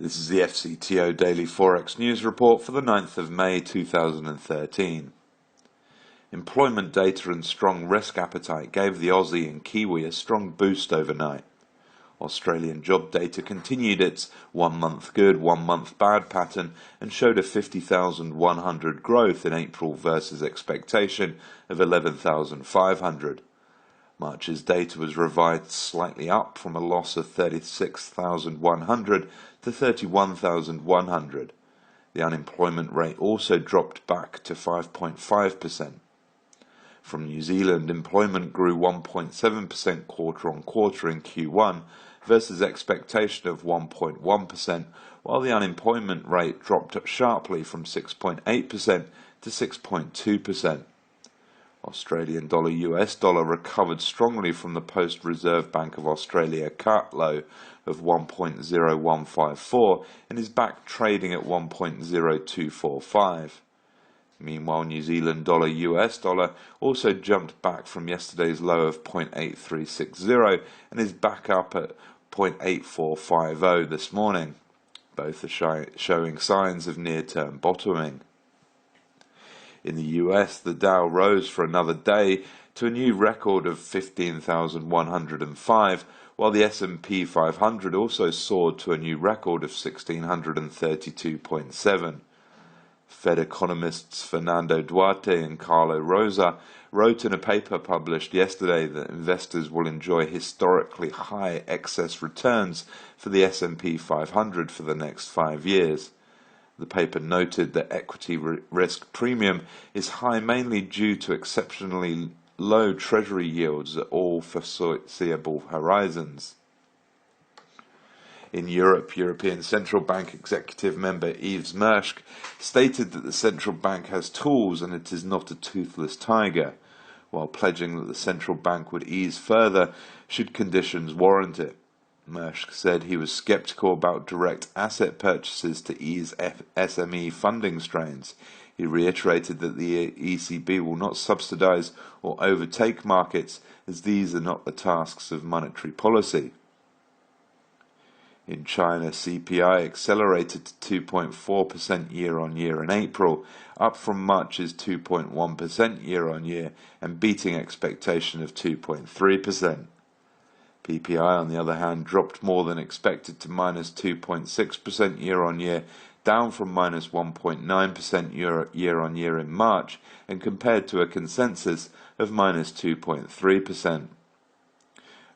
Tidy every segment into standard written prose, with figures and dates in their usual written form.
This is the FCTO Daily Forex News Report for the 9th of May 2013. Employment data and strong risk appetite gave the Aussie and Kiwi a strong boost overnight. Australian job data continued its 1 month good, 1 month bad pattern and showed a 50,100 growth in April versus expectation of 11,500. March's data was revised slightly up from a loss of 36,100 to 31,100. The unemployment rate also dropped back to 5.5%. From New Zealand, employment grew 1.7% quarter on quarter in Q1 versus expectation of 1.1%, while the unemployment rate dropped sharply from 6.8% to 6.2%. Australian dollar US dollar recovered strongly from the post-Reserve Bank of Australia cut low of 1.0154 and is back trading at 1.0245. Meanwhile, New Zealand dollar US dollar also jumped back from yesterday's low of 0.8360 and is back up at 0.8450 this morning. Both are showing signs of near-term bottoming. In the US, the Dow rose for another day to a new record of 15,105, while the S&P 500 also soared to a new record of 1,632.7. Fed economists Fernando Duarte and Carlo Rosa wrote in a paper published yesterday that investors will enjoy historically high excess returns for the S&P 500 for the next 5 years. The paper noted that equity risk premium is high mainly due to exceptionally low treasury yields at all foreseeable horizons. In Europe, European Central Bank executive member Yves Mersch stated that the central bank has tools and it is not a toothless tiger, while pledging that the central bank would ease further should conditions warrant it. Mersch said he was skeptical about direct asset purchases to ease SME funding strains. He reiterated that the ECB will not subsidize or overtake markets, as these are not the tasks of monetary policy. In China, CPI accelerated to 2.4% year-on-year in April, up from March's 2.1% year-on-year and beating expectation of 2.3%. PPI, on the other hand, dropped more than expected to minus 2.6% year-on-year, down from minus 1.9% year-on-year in March, and compared to a consensus of minus 2.3%.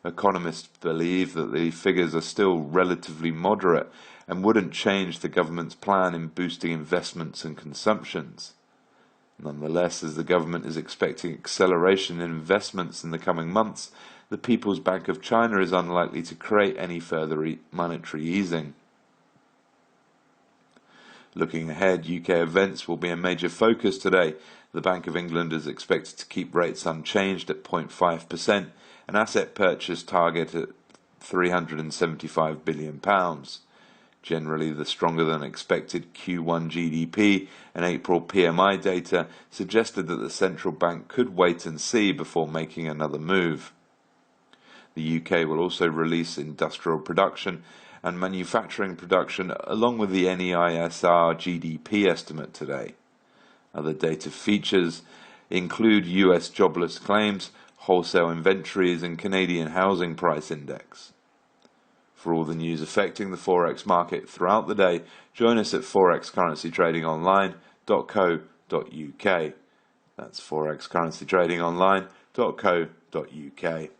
Economists believe that the figures are still relatively moderate and wouldn't change the government's plan in boosting investments and consumptions. Nonetheless, as the government is expecting acceleration in investments in the coming months, the People's Bank of China is unlikely to create any further monetary easing. Looking ahead, UK events will be a major focus today. The Bank of England is expected to keep rates unchanged at 0.5%, an asset purchase target at £375 billion. Generally, the stronger than expected Q1 GDP and April PMI data suggested that the central bank could wait and see before making another move. The UK will also release industrial production and manufacturing production along with the NEISR GDP estimate today. Other data features include US jobless claims, wholesale inventories and Canadian housing price index. For all the news affecting the Forex market throughout the day, join us at forexcurrencytradingonline.co.uk. That's forexcurrencytradingonline.co.uk.